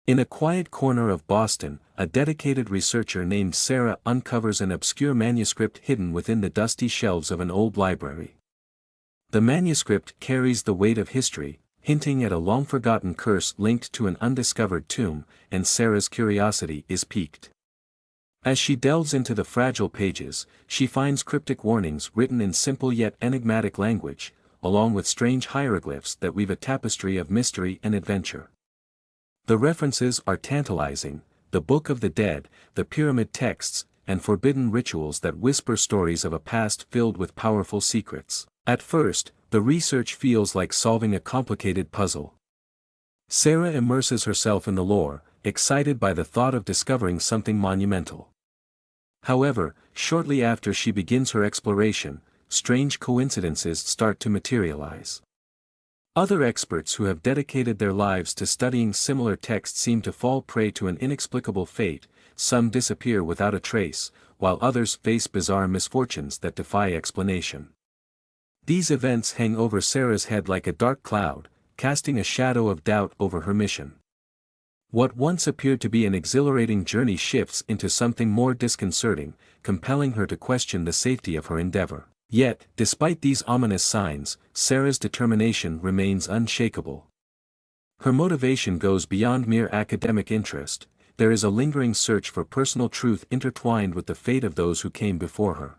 In a quiet corner of Boston, a dedicated researcher named Sarah uncovers an obscure manuscript hidden within the dusty shelves of an old library. The manuscript carries the weight of history, hinting at a long-forgotten curse linked to an undiscovered tomb, and Sarah's curiosity is piqued. As she delves into the fragile pages, she finds cryptic warnings written in simple yet enigmatic language, along with strange hieroglyphs that weave a tapestry of mystery and adventure. The references are tantalizing: the Book of the Dead, the pyramid texts, and forbidden rituals that whisper stories of a past filled with powerful secrets. At first, the research feels like solving a complicated puzzle. Sarah immerses herself in the lore, excited by the thought of discovering something monumental. However, shortly after she begins her exploration, strange coincidences start to materialize. Other experts who have dedicated their lives to studying similar texts seem to fall prey to an inexplicable fate. Some disappear without a trace, while others face bizarre misfortunes that defy explanation. These events hang over Sarah's head like a dark cloud, casting a shadow of doubt over her mission. What once appeared to be an exhilarating journey shifts into something more disconcerting, compelling her to question the safety of her endeavor. Yet, despite these ominous signs, Sarah's determination remains unshakable. Her motivation goes beyond mere academic interest. There is a lingering search for personal truth intertwined with the fate of those who came before her.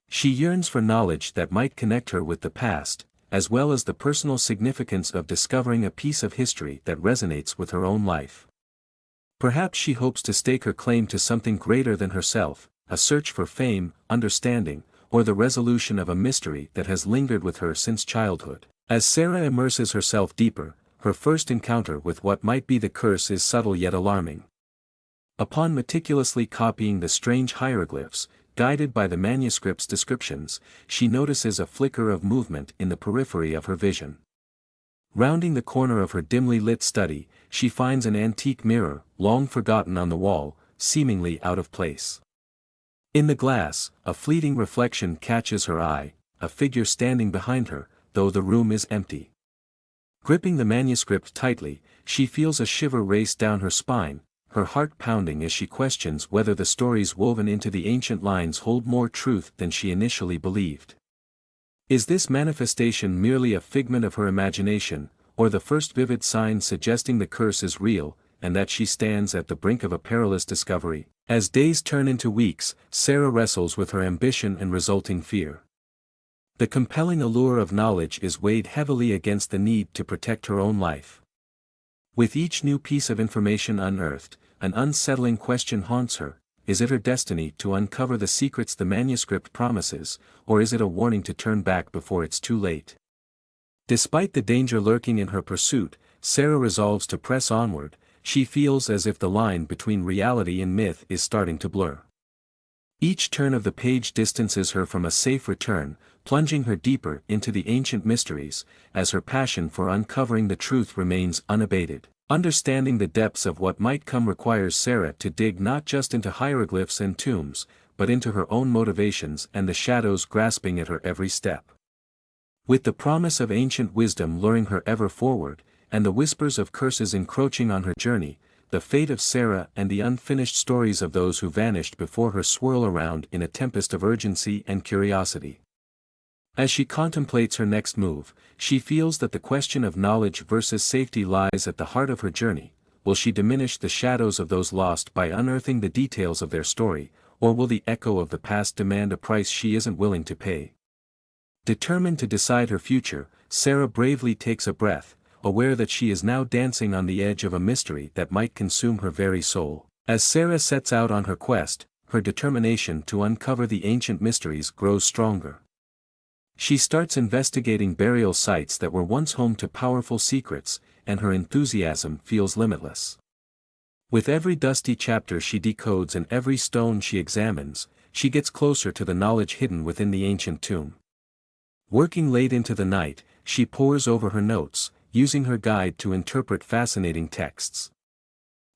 She yearns for knowledge that might connect her with the past, as well as the personal significance of discovering a piece of history that resonates with her own life. Perhaps she hopes to stake her claim to something greater than herself, a search for fame, understanding, or the resolution of a mystery that has lingered with her since childhood. As Sarah immerses herself deeper, her first encounter with what might be the curse is subtle yet alarming. Upon meticulously copying the strange hieroglyphs, guided by the manuscript's descriptions, she notices a flicker of movement in the periphery of her vision. Rounding the corner of her dimly lit study, she finds an antique mirror, long forgotten on the wall, seemingly out of place. In the glass, a fleeting reflection catches her eye, a figure standing behind her, though the room is empty. Gripping the manuscript tightly, she feels a shiver race down her spine, her heart pounding as she questions whether the stories woven into the ancient lines hold more truth than she initially believed. Is this manifestation merely a figment of her imagination, or the first vivid sign suggesting the curse is real, and that she stands at the brink of a perilous discovery? As days turn into weeks, Sarah wrestles with her ambition and resulting fear. The compelling allure of knowledge is weighed heavily against the need to protect her own life. With each new piece of information unearthed, an unsettling question haunts her: is it her destiny to uncover the secrets the manuscript promises, or is it a warning to turn back before it's too late? Despite the danger lurking in her pursuit, Sarah resolves to press onward. She feels as if the line between reality and myth is starting to blur. Each turn of the page distances her from a safe return, plunging her deeper into the ancient mysteries, as her passion for uncovering the truth remains unabated. Understanding the depths of what might come requires Sarah to dig not just into hieroglyphs and tombs, but into her own motivations and the shadows grasping at her every step. With the promise of ancient wisdom luring her ever forward, and the whispers of curses encroaching on her journey, the fate of Sarah and the unfinished stories of those who vanished before her swirl around in a tempest of urgency and curiosity. As she contemplates her next move, she feels that the question of knowledge versus safety lies at the heart of her journey. Will she diminish the shadows of those lost by unearthing the details of their story, or will the echo of the past demand a price she isn't willing to pay? Determined to decide her future, Sarah bravely takes a breath, aware that she is now dancing on the edge of a mystery that might consume her very soul. As Sarah sets out on her quest, her determination to uncover the ancient mysteries grows stronger. She starts investigating burial sites that were once home to powerful secrets, and her enthusiasm feels limitless. With every dusty chapter she decodes and every stone she examines, she gets closer to the knowledge hidden within the ancient tomb. Working late into the night, she pores over her notes, using her guide to interpret fascinating texts.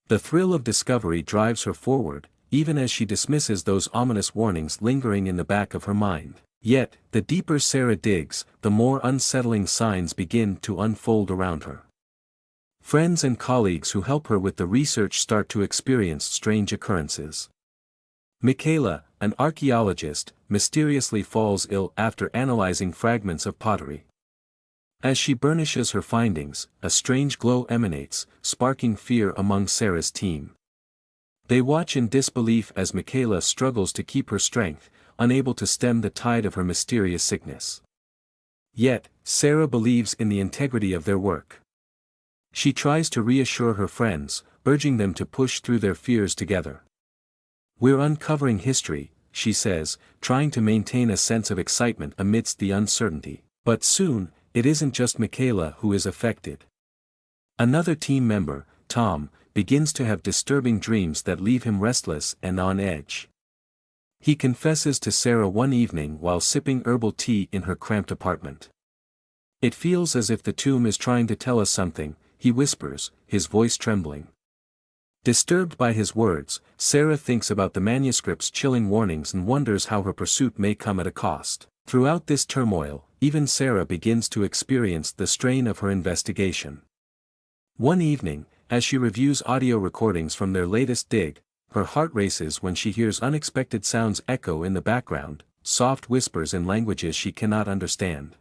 The thrill of discovery drives her forward, even as she dismisses those ominous warnings lingering in the back of her mind. Yet, the deeper Sarah digs, the more unsettling signs begin to unfold around her. Friends and colleagues who help her with the research start to experience strange occurrences. Michaela, an archaeologist, mysteriously falls ill after analyzing fragments of pottery. As she burnishes her findings, a strange glow emanates, sparking fear among Sarah's team. They watch in disbelief as Michaela struggles to keep her strength, unable to stem the tide of her mysterious sickness. Yet, Sarah believes in the integrity of their work. She tries to reassure her friends, urging them to push through their fears together. "We're uncovering history," she says, trying to maintain a sense of excitement amidst the uncertainty. But soon, it isn't just Michaela who is affected. Another team member, Tom, begins to have disturbing dreams that leave him restless and on edge. He confesses to Sarah one evening while sipping herbal tea in her cramped apartment. "It feels as if the tomb is trying to tell us something," he whispers, his voice trembling. Disturbed by his words, Sarah thinks about the manuscript's chilling warnings and wonders how her pursuit may come at a cost. Throughout this turmoil, even Sarah begins to experience the strain of her investigation. One evening, as she reviews audio recordings from their latest dig, her heart races when she hears unexpected sounds echo in the background, soft whispers in languages she cannot understand.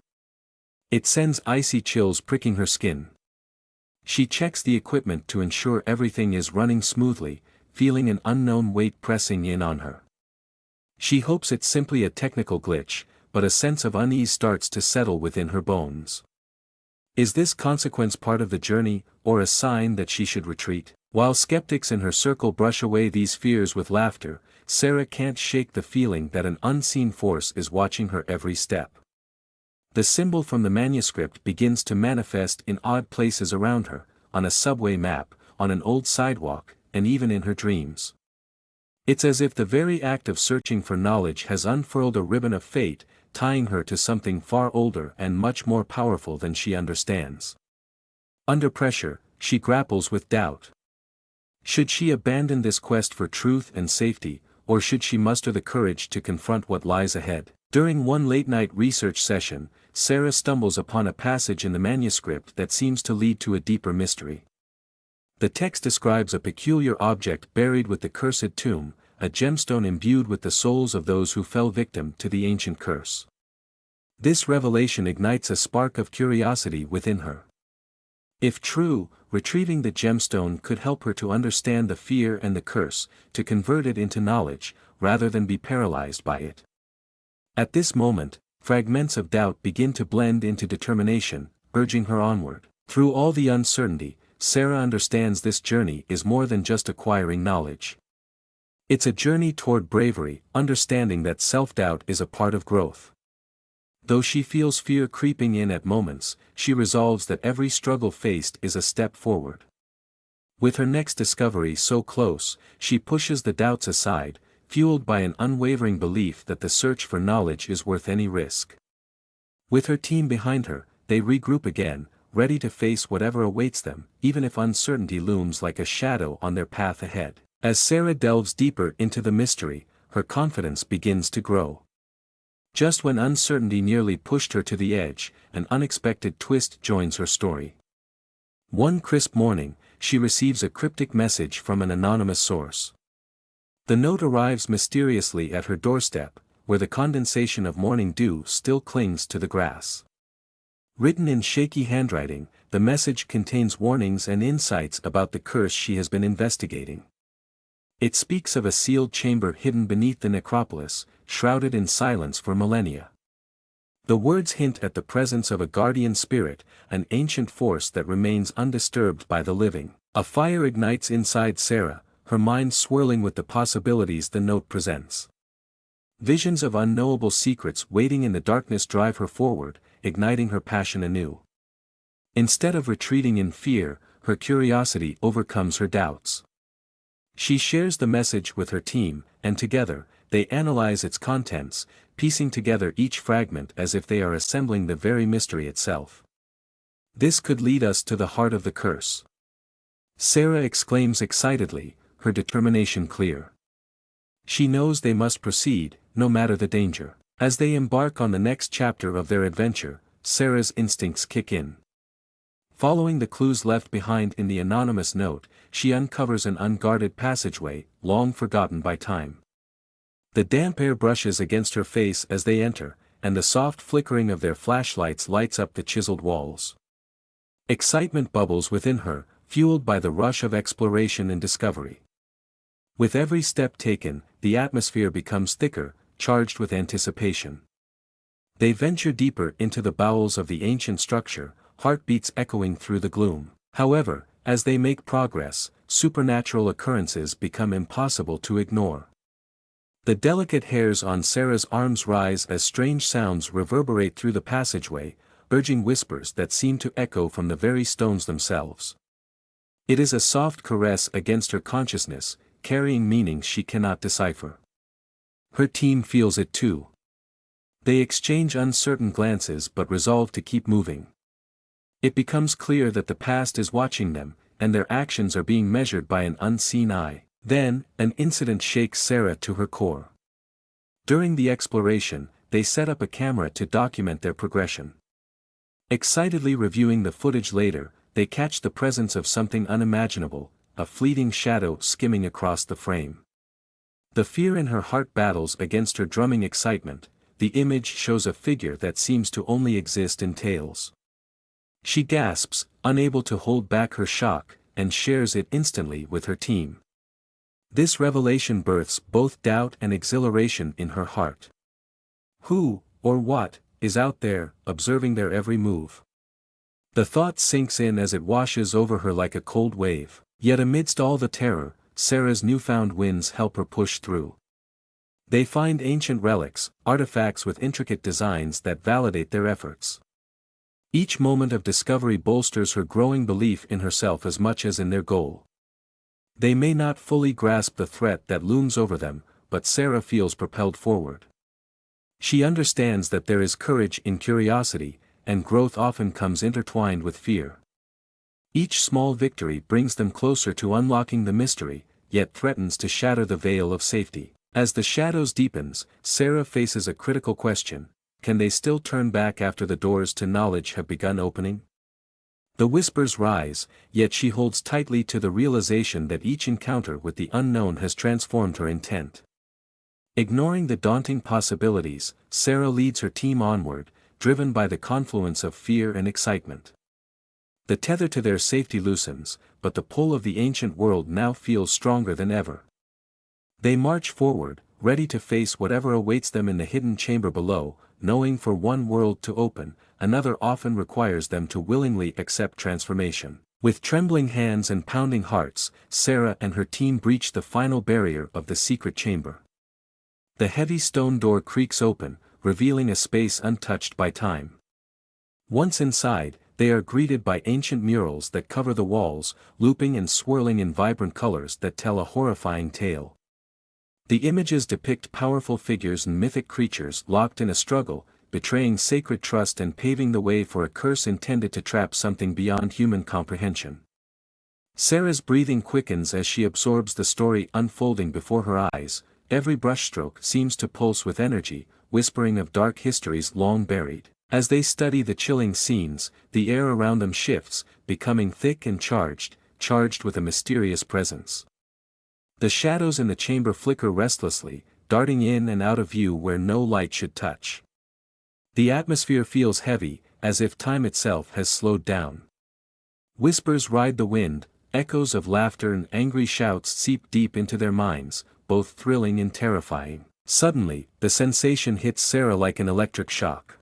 It sends icy chills pricking her skin. She checks the equipment to ensure everything is running smoothly, feeling an unknown weight pressing in on her. She hopes it's simply a technical glitch, but a sense of unease starts to settle within her bones. Is this consequence part of the journey, or a sign that she should retreat? While skeptics in her circle brush away these fears with laughter, Sarah can't shake the feeling that an unseen force is watching her every step. The symbol from the manuscript begins to manifest in odd places around her, on a subway map, on an old sidewalk, and even in her dreams. It's as if the very act of searching for knowledge has unfurled a ribbon of fate, tying her to something far older and much more powerful than she understands. Under pressure, she grapples with doubt. Should she abandon this quest for truth and safety, or should she muster the courage to confront what lies ahead? During one late-night research session, Sarah stumbles upon a passage in the manuscript that seems to lead to a deeper mystery. The text describes a peculiar object buried with the cursed tomb, a gemstone imbued with the souls of those who fell victim to the ancient curse. This revelation ignites a spark of curiosity within her. If true, retrieving the gemstone could help her to understand the fear and the curse, to convert it into knowledge, rather than be paralyzed by it. At this moment, fragments of doubt begin to blend into determination, urging her onward. Through all the uncertainty, Sarah understands this journey is more than just acquiring knowledge. It's a journey toward bravery, understanding that self-doubt is a part of growth. Though she feels fear creeping in at moments, she resolves that every struggle faced is a step forward. With her next discovery so close, she pushes the doubts aside, fueled by an unwavering belief that the search for knowledge is worth any risk. With her team behind her, they regroup again, ready to face whatever awaits them, even if uncertainty looms like a shadow on their path ahead. As Sarah delves deeper into the mystery, her confidence begins to grow. Just when uncertainty nearly pushed her to the edge, an unexpected twist joins her story. One crisp morning, she receives a cryptic message from an anonymous source. The note arrives mysteriously at her doorstep, where the condensation of morning dew still clings to the grass. Written in shaky handwriting, the message contains warnings and insights about the curse she has been investigating. It speaks of a sealed chamber hidden beneath the necropolis, shrouded in silence for millennia. The words hint at the presence of a guardian spirit, an ancient force that remains undisturbed by the living. A fire ignites inside Sarah, her mind swirling with the possibilities the note presents. Visions of unknowable secrets waiting in the darkness drive her forward, igniting her passion anew. Instead of retreating in fear, her curiosity overcomes her doubts. She shares the message with her team, and together, they analyze its contents, piecing together each fragment as if they are assembling the very mystery itself. This could lead us to the heart of the curse. Sarah exclaims excitedly, her determination clear. She knows they must proceed, no matter the danger. As they embark on the next chapter of their adventure, Sarah's instincts kick in. Following the clues left behind in the anonymous note, she uncovers an unguarded passageway, long forgotten by time. The damp air brushes against her face as they enter, and the soft flickering of their flashlights lights up the chiseled walls. Excitement bubbles within her, fueled by the rush of exploration and discovery. With every step taken, the atmosphere becomes thicker, charged with anticipation. They venture deeper into the bowels of the ancient structure, heartbeats echoing through the gloom. However, as they make progress, supernatural occurrences become impossible to ignore. The delicate hairs on Sarah's arms rise as strange sounds reverberate through the passageway, urging whispers that seem to echo from the very stones themselves. It is a soft caress against her consciousness, carrying meanings she cannot decipher. Her team feels it too. They exchange uncertain glances but resolve to keep moving. It becomes clear that the past is watching them, and their actions are being measured by an unseen eye. Then, an incident shakes Sarah to her core. During the exploration, they set up a camera to document their progression. Excitedly reviewing the footage later, they catch the presence of something unimaginable, a fleeting shadow skimming across the frame. The fear in her heart battles against her drumming excitement. The image shows a figure that seems to only exist in tales. She gasps, unable to hold back her shock, and shares it instantly with her team. This revelation births both doubt and exhilaration in her heart. Who, or what, is out there, observing their every move? The thought sinks in as it washes over her like a cold wave. Yet amidst all the terror, Sarah's newfound winds help her push through. They find ancient relics, artifacts with intricate designs that validate their efforts. Each moment of discovery bolsters her growing belief in herself as much as in their goal. They may not fully grasp the threat that looms over them, but Sarah feels propelled forward. She understands that there is courage in curiosity, and growth often comes intertwined with fear. Each small victory brings them closer to unlocking the mystery, yet threatens to shatter the veil of safety. As the shadows deepens, Sarah faces a critical question: can they still turn back after the doors to knowledge have begun opening? The whispers rise, yet she holds tightly to the realization that each encounter with the unknown has transformed her intent. Ignoring the daunting possibilities, Sarah leads her team onward, driven by the confluence of fear and excitement. The tether to their safety loosens, but the pull of the ancient world now feels stronger than ever. They march forward, ready to face whatever awaits them in the hidden chamber below, knowing for one world to open, another often requires them to willingly accept transformation. With trembling hands and pounding hearts, Sarah and her team breach the final barrier of the secret chamber. The heavy stone door creaks open, revealing a space untouched by time. Once inside, they are greeted by ancient murals that cover the walls, looping and swirling in vibrant colors that tell a horrifying tale. The images depict powerful figures and mythic creatures locked in a struggle, betraying sacred trust and paving the way for a curse intended to trap something beyond human comprehension. Sarah's breathing quickens as she absorbs the story unfolding before her eyes. Every brushstroke seems to pulse with energy, whispering of dark histories long buried. As they study the chilling scenes, the air around them shifts, becoming thick and charged with a mysterious presence. The shadows in the chamber flicker restlessly, darting in and out of view where no light should touch. The atmosphere feels heavy, as if time itself has slowed down. Whispers ride the wind, echoes of laughter and angry shouts seep deep into their minds, both thrilling and terrifying. Suddenly, the sensation hits Sarah like an electric shock.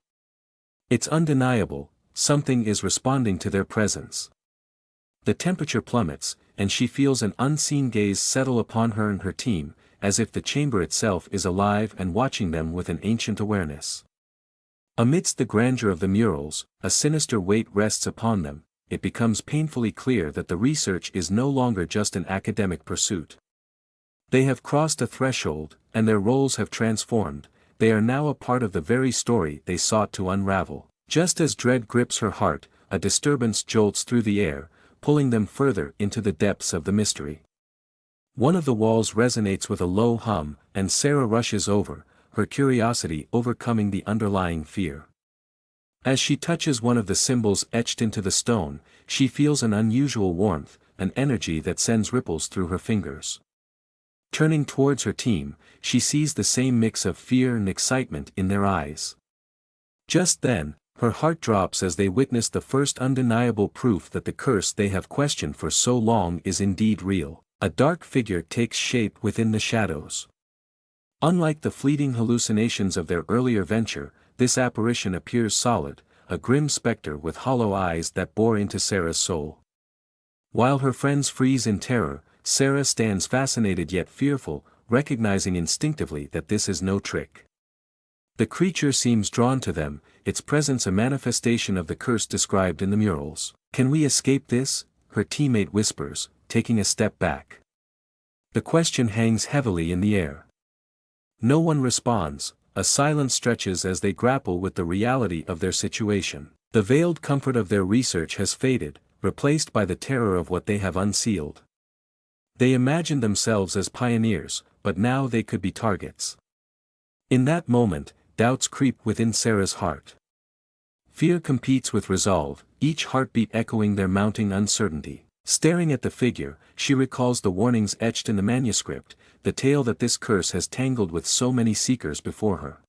It's undeniable, something is responding to their presence. The temperature plummets, and she feels an unseen gaze settle upon her and her team, as if the chamber itself is alive and watching them with an ancient awareness. Amidst the grandeur of the murals, a sinister weight rests upon them. It becomes painfully clear that the research is no longer just an academic pursuit. They have crossed a threshold, and their roles have transformed. They are now a part of the very story they sought to unravel. Just as dread grips her heart, a disturbance jolts through the air, pulling them further into the depths of the mystery. One of the walls resonates with a low hum, and Sarah rushes over, her curiosity overcoming the underlying fear. As she touches one of the symbols etched into the stone, she feels an unusual warmth, an energy that sends ripples through her fingers. Turning towards her team, she sees the same mix of fear and excitement in their eyes. Just then, her heart drops as they witness the first undeniable proof that the curse they have questioned for so long is indeed real. A dark figure takes shape within the shadows. Unlike the fleeting hallucinations of their earlier venture, this apparition appears solid, a grim specter with hollow eyes that bore into Sarah's soul. While her friends freeze in terror, Sarah stands fascinated yet fearful, recognizing instinctively that this is no trick. The creature seems drawn to them, its presence a manifestation of the curse described in the murals. "Can we escape this?" her teammate whispers, taking a step back. The question hangs heavily in the air. No one responds, a silence stretches as they grapple with the reality of their situation. The veiled comfort of their research has faded, replaced by the terror of what they have unsealed. They imagined themselves as pioneers, but now they could be targets. In that moment, doubts creep within Sarah's heart. Fear competes with resolve, each heartbeat echoing their mounting uncertainty. Staring at the figure, she recalls the warnings etched in the manuscript, the tale that this curse has tangled with so many seekers before her.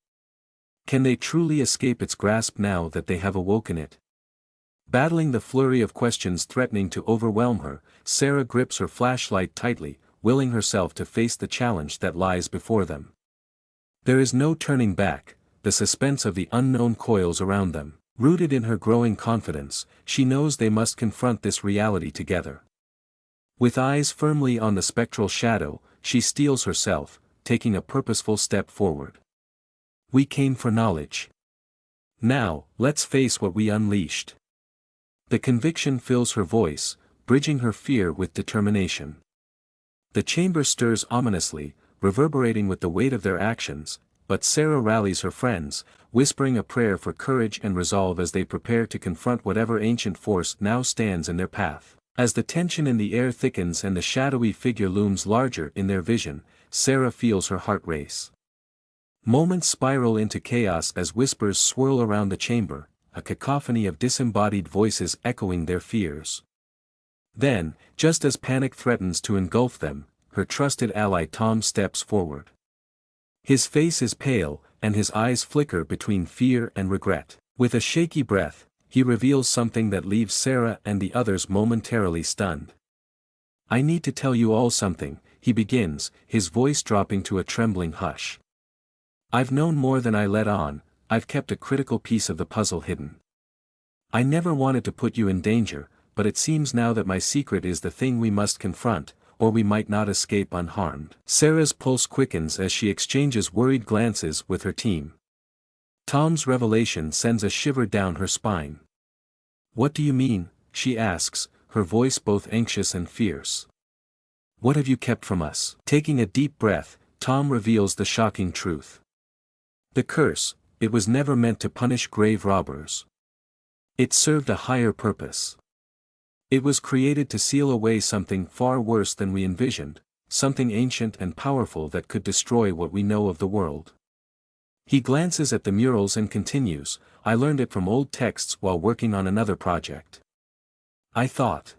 Can they truly escape its grasp now that they have awoken it? Battling the flurry of questions threatening to overwhelm her, Sarah grips her flashlight tightly, willing herself to face the challenge that lies before them. There is no turning back, the suspense of the unknown coils around them. Rooted in her growing confidence, she knows they must confront this reality together. With eyes firmly on the spectral shadow, she steels herself, taking a purposeful step forward. "We came for knowledge. Now, let's face what we unleashed." The conviction fills her voice, bridging her fear with determination. The chamber stirs ominously, reverberating with the weight of their actions, but Sarah rallies her friends, whispering a prayer for courage and resolve as they prepare to confront whatever ancient force now stands in their path. As the tension in the air thickens and the shadowy figure looms larger in their vision, Sarah feels her heart race. Moments spiral into chaos as whispers swirl around the chamber, a cacophony of disembodied voices echoing their fears. Then, just as panic threatens to engulf them, her trusted ally Tom steps forward. His face is pale, and his eyes flicker between fear and regret. With a shaky breath, he reveals something that leaves Sarah and the others momentarily stunned. "I need to tell you all something," he begins, his voice dropping to a trembling hush. "I've known more than I let on, I've kept a critical piece of the puzzle hidden. I never wanted to put you in danger, but it seems now that my secret is the thing we must confront, or we might not escape unharmed." Sarah's pulse quickens as she exchanges worried glances with her team. Tom's revelation sends a shiver down her spine. "What do you mean?" she asks, her voice both anxious and fierce. "What have you kept from us?" Taking a deep breath, Tom reveals the shocking truth. The curse, it was never meant to punish grave robbers. It served a higher purpose. It was created to seal away something far worse than we envisioned, something ancient and powerful that could destroy what we know of the world. He glances at the murals and continues, "I learned it from old texts while working on another project. I thought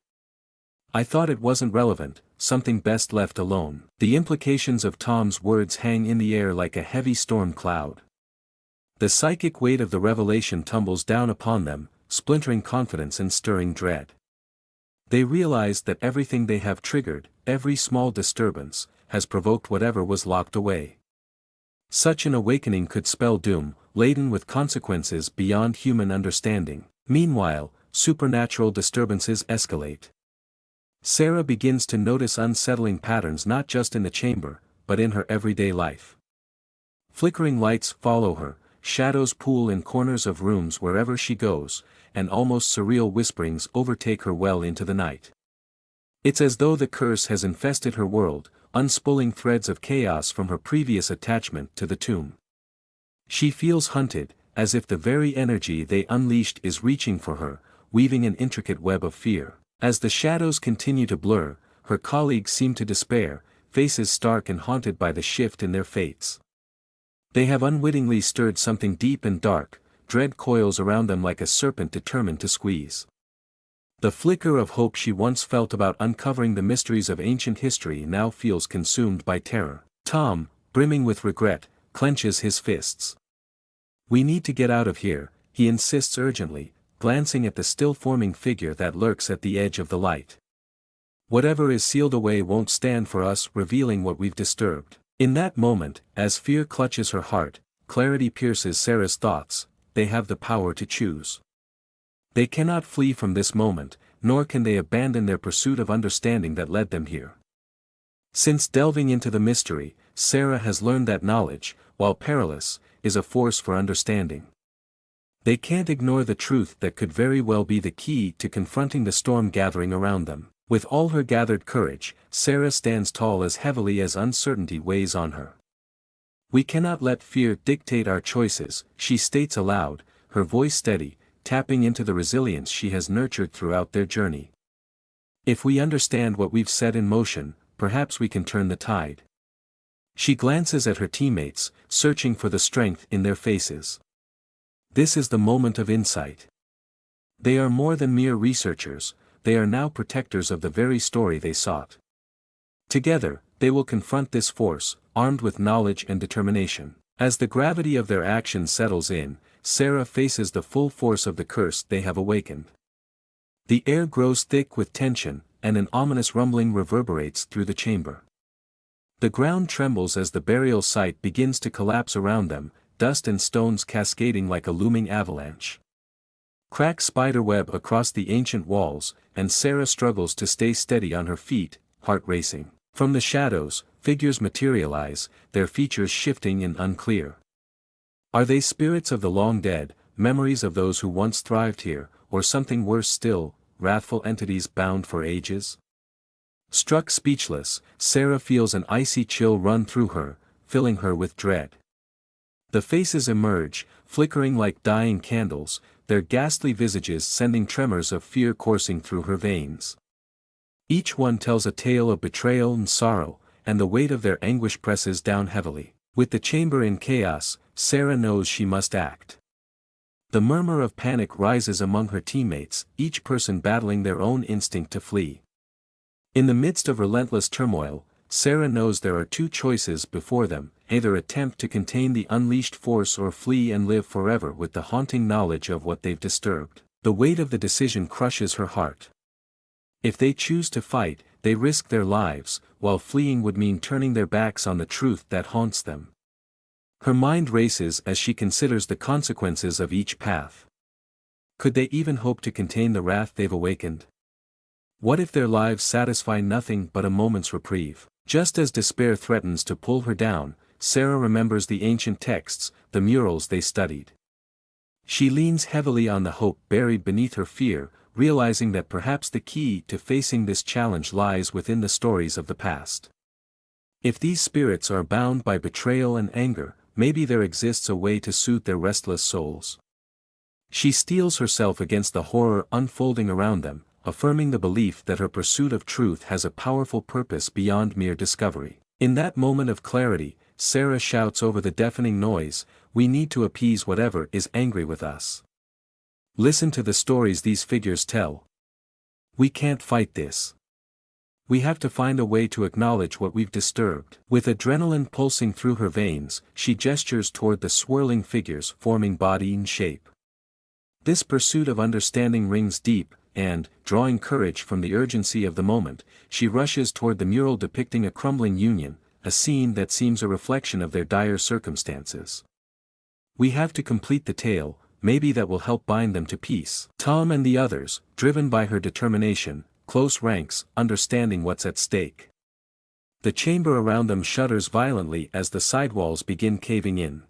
it wasn't relevant, something best left alone." The implications of Tom's words hang in the air like a heavy storm cloud. The psychic weight of the revelation tumbles down upon them, splintering confidence and stirring dread. They realize that everything they have triggered, every small disturbance, has provoked whatever was locked away. Such an awakening could spell doom, laden with consequences beyond human understanding. Meanwhile, supernatural disturbances escalate. Sarah begins to notice unsettling patterns not just in the chamber, but in her everyday life. Flickering lights follow her, shadows pool in corners of rooms wherever she goes, and almost surreal whisperings overtake her well into the night. It's as though the curse has infested her world, unspooling threads of chaos from her previous attachment to the tomb. She feels hunted, as if the very energy they unleashed is reaching for her, weaving an intricate web of fear. As the shadows continue to blur, her colleagues seem to despair, faces stark and haunted by the shift in their fates. They have unwittingly stirred something deep and dark, dread coils around them like a serpent determined to squeeze. The flicker of hope she once felt about uncovering the mysteries of ancient history now feels consumed by terror. Tom, brimming with regret, clenches his fists. "We need to get out of here," he insists urgently, glancing at the still-forming figure that lurks at the edge of the light. "Whatever is sealed away won't stand for us revealing what we've disturbed." In that moment, as fear clutches her heart, clarity pierces Sarah's thoughts. They have the power to choose. They cannot flee from this moment, nor can they abandon their pursuit of understanding that led them here. Since delving into the mystery, Sarah has learned that knowledge, while perilous, is a force for understanding. They can't ignore the truth that could very well be the key to confronting the storm gathering around them. With all her gathered courage, Sarah stands tall as heavily as uncertainty weighs on her. "We cannot let fear dictate our choices," she states aloud, her voice steady, tapping into the resilience she has nurtured throughout their journey. "If we understand what we've set in motion, perhaps we can turn the tide." She glances at her teammates, searching for the strength in their faces. This is the moment of insight. They are more than mere researchers, they are now protectors of the very story they sought. Together, they will confront this force, armed with knowledge and determination. As the gravity of their action settles in, Sarah faces the full force of the curse they have awakened. The air grows thick with tension, and an ominous rumbling reverberates through the chamber. The ground trembles as the burial site begins to collapse around them, dust and stones cascading like a looming avalanche. Cracks spiderweb across the ancient walls, and Sarah struggles to stay steady on her feet, heart racing. From the shadows, figures materialize, their features shifting and unclear. Are they spirits of the long dead, memories of those who once thrived here, or something worse still, wrathful entities bound for ages? Struck speechless, Sarah feels an icy chill run through her, filling her with dread. The faces emerge, flickering like dying candles, their ghastly visages sending tremors of fear coursing through her veins. Each one tells a tale of betrayal and sorrow, and the weight of their anguish presses down heavily. With the chamber in chaos, Sarah knows she must act. The murmur of panic rises among her teammates, each person battling their own instinct to flee. In the midst of relentless turmoil, Sarah knows there are two choices before them: either attempt to contain the unleashed force or flee and live forever with the haunting knowledge of what they've disturbed. The weight of the decision crushes her heart. If they choose to fight, they risk their lives, while fleeing would mean turning their backs on the truth that haunts them. Her mind races as she considers the consequences of each path. Could they even hope to contain the wrath they've awakened? What if their lives satisfy nothing but a moment's reprieve? Just as despair threatens to pull her down, Sarah remembers the ancient texts, the murals they studied. She leans heavily on the hope buried beneath her fear, realizing that perhaps the key to facing this challenge lies within the stories of the past. If these spirits are bound by betrayal and anger, maybe there exists a way to soothe their restless souls. She steels herself against the horror unfolding around them, affirming the belief that her pursuit of truth has a powerful purpose beyond mere discovery. In that moment of clarity, Sarah shouts over the deafening noise, "We need to appease whatever is angry with us. Listen to the stories these figures tell. We can't fight this. We have to find a way to acknowledge what we've disturbed." With adrenaline pulsing through her veins, she gestures toward the swirling figures forming body and shape. This pursuit of understanding rings deep, and, drawing courage from the urgency of the moment, she rushes toward the mural depicting a crumbling union, a scene that seems a reflection of their dire circumstances. "We have to complete the tale, maybe that will help bind them to peace." Tom and the others, driven by her determination, close ranks, understanding what's at stake. The chamber around them shudders violently as the sidewalls begin caving in.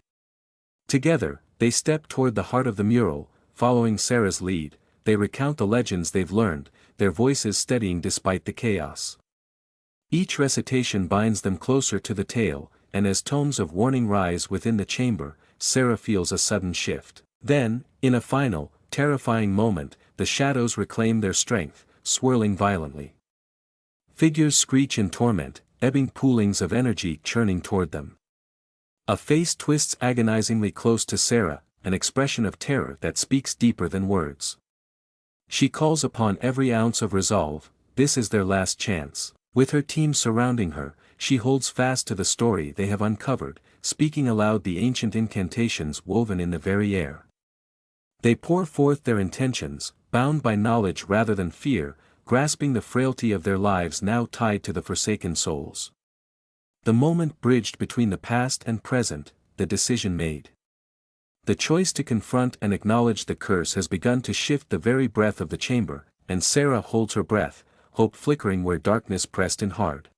Together, they step toward the heart of the mural, following Sarah's lead. They recount the legends they've learned, their voices steadying despite the chaos. Each recitation binds them closer to the tale, and as tones of warning rise within the chamber, Sarah feels a sudden shift. Then, in a final, terrifying moment, the shadows reclaim their strength, swirling violently. Figures screech in torment, ebbing poolings of energy churning toward them. A face twists agonizingly close to Sarah, an expression of terror that speaks deeper than words. She calls upon every ounce of resolve. This is their last chance. With her team surrounding her, she holds fast to the story they have uncovered, speaking aloud the ancient incantations woven in the very air. They pour forth their intentions, bound by knowledge rather than fear, grasping the frailty of their lives now tied to the forsaken souls. The moment bridged between the past and present, the decision made. The choice to confront and acknowledge the curse has begun to shift the very breath of the chamber, and Sarah holds her breath, hope flickering where darkness pressed in hard.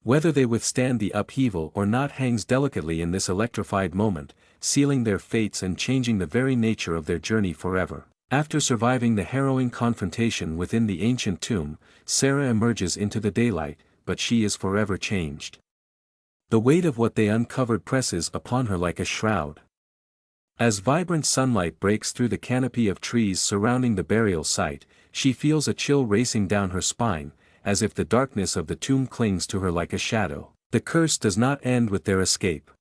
Whether they withstand the upheaval or not hangs delicately in this electrified moment, sealing their fates and changing the very nature of their journey forever. After surviving the harrowing confrontation within the ancient tomb, Sarah emerges into the daylight, but she is forever changed. The weight of what they uncovered presses upon her like a shroud. As vibrant sunlight breaks through the canopy of trees surrounding the burial site, she feels a chill racing down her spine, as if the darkness of the tomb clings to her like a shadow. The curse does not end with their escape.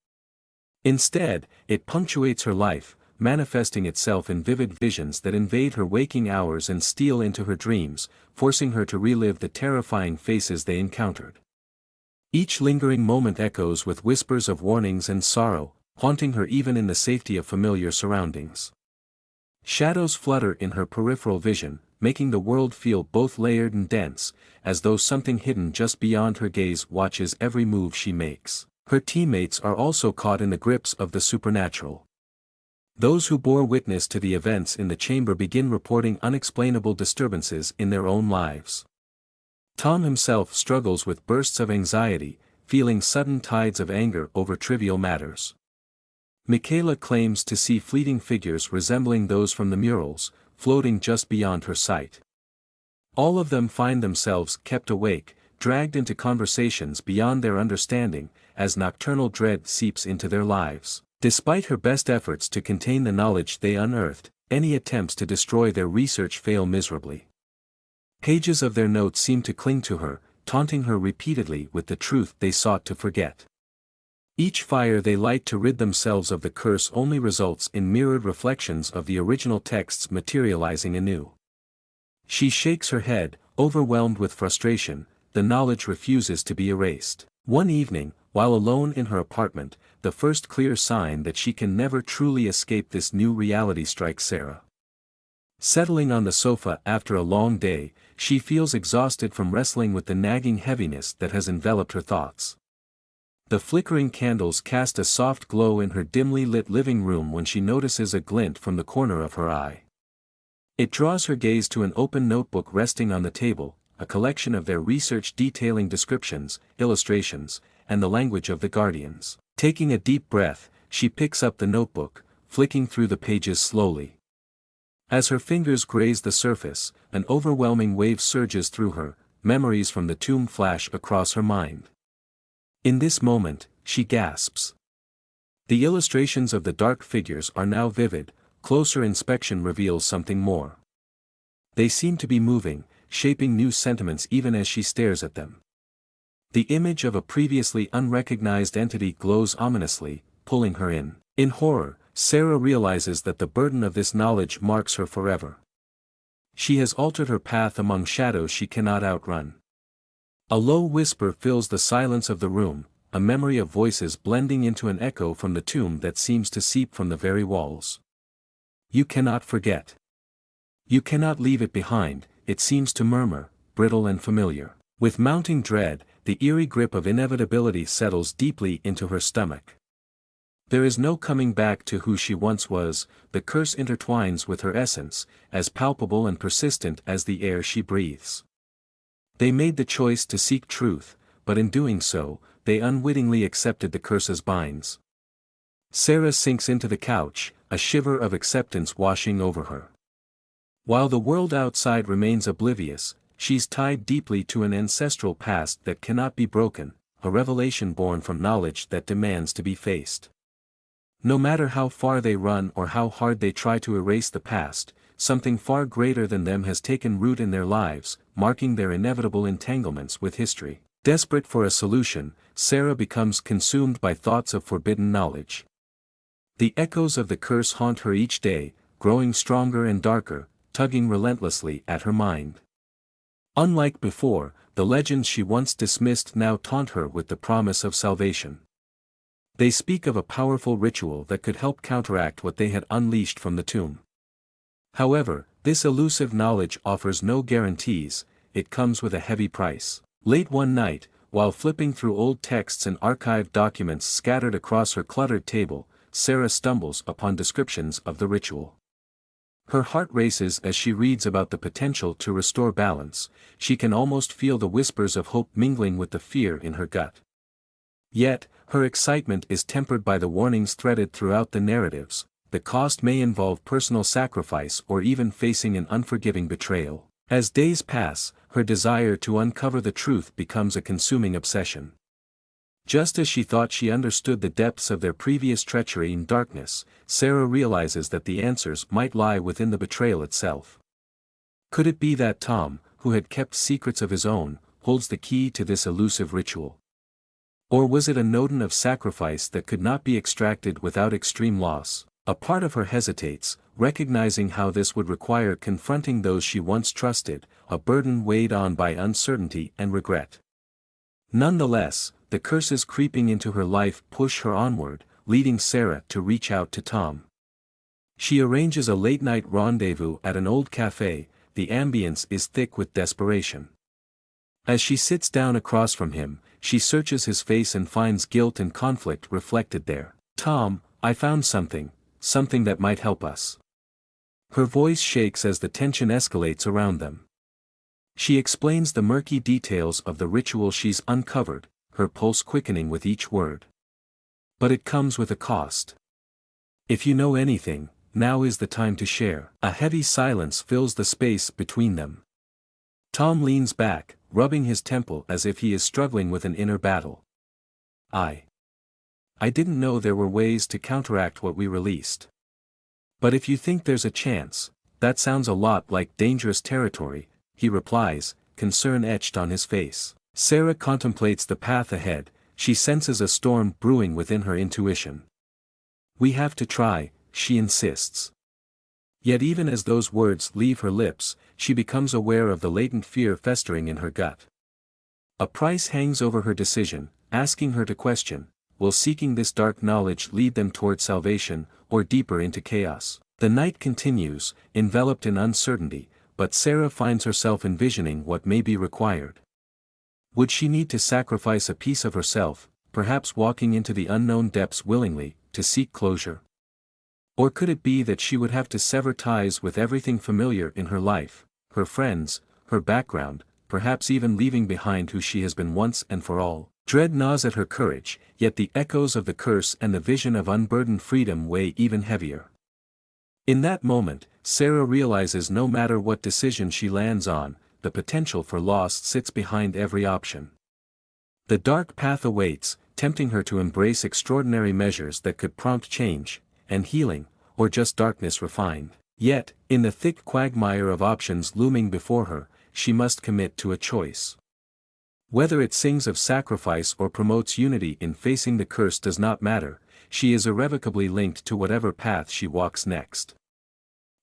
Instead, it punctuates her life, manifesting itself in vivid visions that invade her waking hours and steal into her dreams, forcing her to relive the terrifying faces they encountered. Each lingering moment echoes with whispers of warnings and sorrow, haunting her even in the safety of familiar surroundings. Shadows flutter in her peripheral vision, making the world feel both layered and dense, as though something hidden just beyond her gaze watches every move she makes. Her teammates are also caught in the grips of the supernatural. Those who bore witness to the events in the chamber begin reporting unexplainable disturbances in their own lives. Tom himself struggles with bursts of anxiety, feeling sudden tides of anger over trivial matters. Michaela claims to see fleeting figures resembling those from the murals, floating just beyond her sight. All of them find themselves kept awake, dragged into conversations beyond their understanding, as nocturnal dread seeps into their lives. Despite her best efforts to contain the knowledge they unearthed, any attempts to destroy their research fail miserably. Pages of their notes seem to cling to her, taunting her repeatedly with the truth they sought to forget. Each fire they light to rid themselves of the curse only results in mirrored reflections of the original texts materializing anew. She shakes her head, overwhelmed with frustration. The knowledge refuses to be erased. One evening, while alone in her apartment, the first clear sign that she can never truly escape this new reality strikes Sarah. Settling on the sofa after a long day, she feels exhausted from wrestling with the nagging heaviness that has enveloped her thoughts. The flickering candles cast a soft glow in her dimly lit living room when she notices a glint from the corner of her eye. It draws her gaze to an open notebook resting on the table, a collection of their research detailing descriptions, illustrations, and the language of the Guardians. Taking a deep breath, she picks up the notebook, flicking through the pages slowly. As her fingers graze the surface, an overwhelming wave surges through her, memories from the tomb flash across her mind. In this moment, she gasps. The illustrations of the dark figures are now vivid. Closer inspection reveals something more. They seem to be moving, shaping new sentiments even as she stares at them. The image of a previously unrecognized entity glows ominously, pulling her in. In horror, Sarah realizes that the burden of this knowledge marks her forever. She has altered her path among shadows she cannot outrun. A low whisper fills the silence of the room, a memory of voices blending into an echo from the tomb that seems to seep from the very walls. You cannot forget. You cannot leave it behind, it seems to murmur, brittle and familiar. With mounting dread, the eerie grip of inevitability settles deeply into her stomach. There is no coming back to who she once was. The curse intertwines with her essence, as palpable and persistent as the air she breathes. They made the choice to seek truth, but in doing so, they unwittingly accepted the curse's binds. Sarah sinks into the couch, a shiver of acceptance washing over her. While the world outside remains oblivious, she's tied deeply to an ancestral past that cannot be broken, a revelation born from knowledge that demands to be faced. No matter how far they run or how hard they try to erase the past, something far greater than them has taken root in their lives, marking their inevitable entanglements with history. Desperate for a solution, Sarah becomes consumed by thoughts of forbidden knowledge. The echoes of the curse haunt her each day, growing stronger and darker, tugging relentlessly at her mind. Unlike before, the legends she once dismissed now taunt her with the promise of salvation. They speak of a powerful ritual that could help counteract what they had unleashed from the tomb. However, this elusive knowledge offers no guarantees, it comes with a heavy price. Late one night, while flipping through old texts and archived documents scattered across her cluttered table, Sarah stumbles upon descriptions of the ritual. Her heart races as she reads about the potential to restore balance. She can almost feel the whispers of hope mingling with the fear in her gut. Yet, her excitement is tempered by the warnings threaded throughout the narratives. The cost may involve personal sacrifice or even facing an unforgiving betrayal. As days pass, her desire to uncover the truth becomes a consuming obsession. Just as she thought she understood the depths of their previous treachery and darkness, Sarah realizes that the answers might lie within the betrayal itself. Could it be that Tom, who had kept secrets of his own, holds the key to this elusive ritual? Or was it a notion of sacrifice that could not be extracted without extreme loss? A part of her hesitates, recognizing how this would require confronting those she once trusted, a burden weighed on by uncertainty and regret. Nonetheless, the curses creeping into her life push her onward, leading Sarah to reach out to Tom. She arranges a late-night rendezvous at an old cafe. The ambience is thick with desperation. As she sits down across from him, she searches his face and finds guilt and conflict reflected there. "Tom, I found something that might help us." Her voice shakes as the tension escalates around them. She explains the murky details of the ritual she's uncovered, her pulse quickening with each word. But it comes with a cost. "If you know anything, now is the time to share." A heavy silence fills the space between them. Tom leans back, rubbing his temple as if he is struggling with an inner battle. I didn't know there were ways to counteract what we released. But if you think there's a chance, that sounds a lot like dangerous territory," he replies, concern etched on his face. Sarah contemplates the path ahead. She senses a storm brewing within her intuition. "We have to try," she insists. Yet even as those words leave her lips, she becomes aware of the latent fear festering in her gut. A price hangs over her decision, asking her to question, will seeking this dark knowledge lead them toward salvation, or deeper into chaos? The night continues, enveloped in uncertainty, but Sarah finds herself envisioning what may be required. Would she need to sacrifice a piece of herself, perhaps walking into the unknown depths willingly, to seek closure? Or could it be that she would have to sever ties with everything familiar in her life, her friends, her background, perhaps even leaving behind who she has been once and for all? Dread gnaws at her courage, yet the echoes of the curse and the vision of unburdened freedom weigh even heavier. In that moment, Sarah realizes no matter what decision she lands on, the potential for loss sits behind every option. The dark path awaits, tempting her to embrace extraordinary measures that could prompt change, and healing, or just darkness refined. Yet, in the thick quagmire of options looming before her, she must commit to a choice. Whether it sings of sacrifice or promotes unity in facing the curse does not matter, she is irrevocably linked to whatever path she walks next.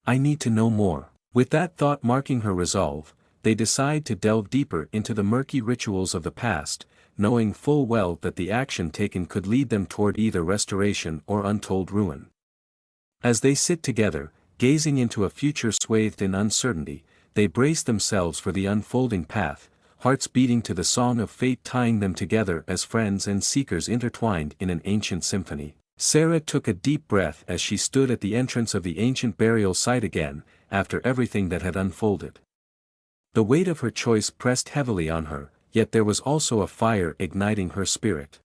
"I need to know more." With that thought marking her resolve, they decide to delve deeper into the murky rituals of the past, knowing full well that the action taken could lead them toward either restoration or untold ruin. As they sit together, gazing into a future swathed in uncertainty, they brace themselves for the unfolding path, hearts beating to the song of fate tying them together as friends and seekers intertwined in an ancient symphony. Sarah took a deep breath as she stood at the entrance of the ancient burial site again, after everything that had unfolded. The weight of her choice pressed heavily on her, yet there was also a fire igniting her spirit.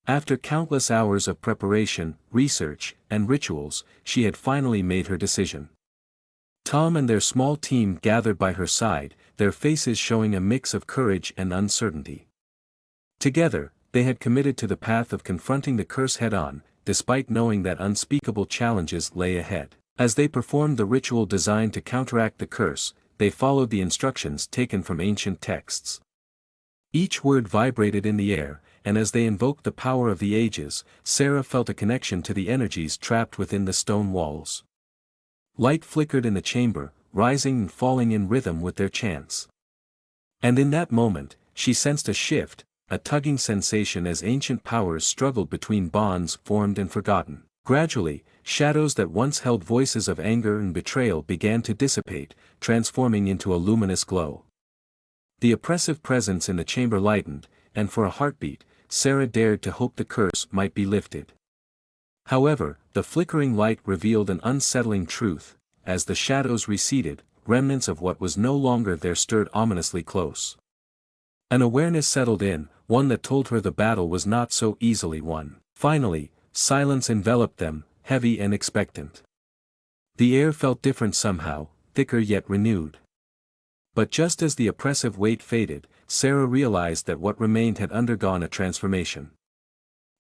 After countless hours of preparation, research, and rituals, she had finally made her decision. Tom and their small team gathered by her side, their faces showing a mix of courage and uncertainty. Together, they had committed to the path of confronting the curse head-on, despite knowing that unspeakable challenges lay ahead. As they performed the ritual designed to counteract the curse, they followed the instructions taken from ancient texts. Each word vibrated in the air, and as they invoked the power of the ages, Sarah felt a connection to the energies trapped within the stone walls. Light flickered in the chamber, rising and falling in rhythm with their chants. And in that moment, she sensed a shift, a tugging sensation as ancient powers struggled between bonds formed and forgotten. Gradually, shadows that once held voices of anger and betrayal began to dissipate, transforming into a luminous glow. The oppressive presence in the chamber lightened, and for a heartbeat, Sarah dared to hope the curse might be lifted. However, the flickering light revealed an unsettling truth. As the shadows receded, remnants of what was no longer there stirred ominously close. An awareness settled in, one that told her the battle was not so easily won. Finally, silence enveloped them, heavy and expectant. The air felt different somehow, thicker yet renewed. But just as the oppressive weight faded, Sarah realized that what remained had undergone a transformation.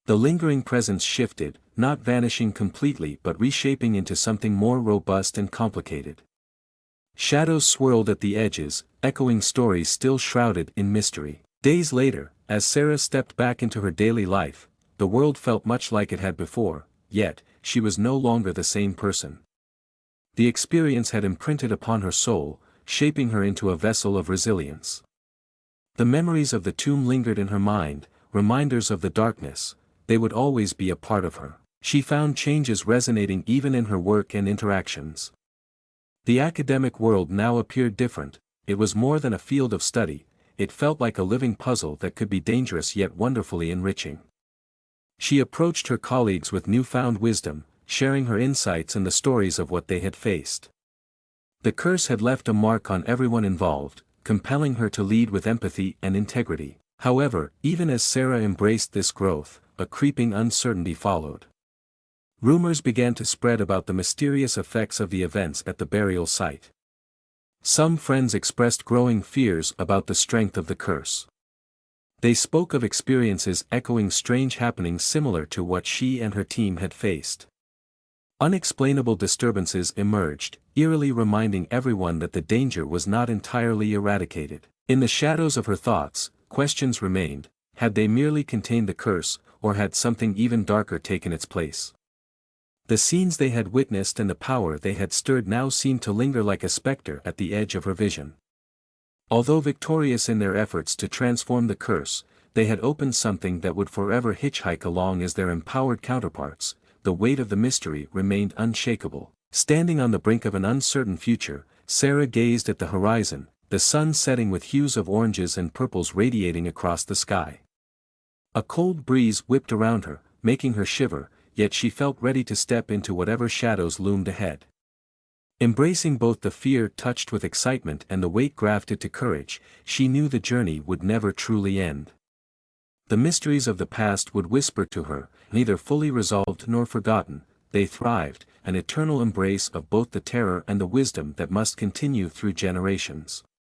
The lingering presence shifted, not vanishing completely but reshaping into something more robust and complicated. Shadows swirled at the edges, echoing stories still shrouded in mystery. Days later, as Sarah stepped back into her daily life, the world felt much like it had before, yet, she was no longer the same person. The experience had imprinted upon her soul, shaping her into a vessel of resilience. The memories of the tomb lingered in her mind, reminders of the darkness. They would always be a part of her. She found changes resonating even in her work and interactions. The academic world now appeared different. It was more than a field of study, it felt like a living puzzle that could be dangerous yet wonderfully enriching. She approached her colleagues with newfound wisdom, sharing her insights and the stories of what they had faced. The curse had left a mark on everyone involved, compelling her to lead with empathy and integrity. However, even as Sarah embraced this growth, a creeping uncertainty followed. Rumors began to spread about the mysterious effects of the events at the burial site. Some friends expressed growing fears about the strength of the curse. They spoke of experiences echoing strange happenings similar to what she and her team had faced. Unexplainable disturbances emerged, eerily reminding everyone that the danger was not entirely eradicated. In the shadows of her thoughts, questions remained: had they merely contained the curse, or had something even darker taken its place? The scenes they had witnessed and the power they had stirred now seemed to linger like a specter at the edge of her vision. Although victorious in their efforts to transform the curse, they had opened something that would forever hitchhike along as their empowered counterparts. The weight of the mystery remained unshakable. Standing on the brink of an uncertain future, Sarah gazed at the horizon, the sun setting with hues of oranges and purples radiating across the sky. A cold breeze whipped around her, making her shiver, yet she felt ready to step into whatever shadows loomed ahead. Embracing both the fear touched with excitement and the weight grafted to courage, she knew the journey would never truly end. The mysteries of the past would whisper to her, neither fully resolved nor forgotten. They thrived, an eternal embrace of both the terror and the wisdom that must continue through generations.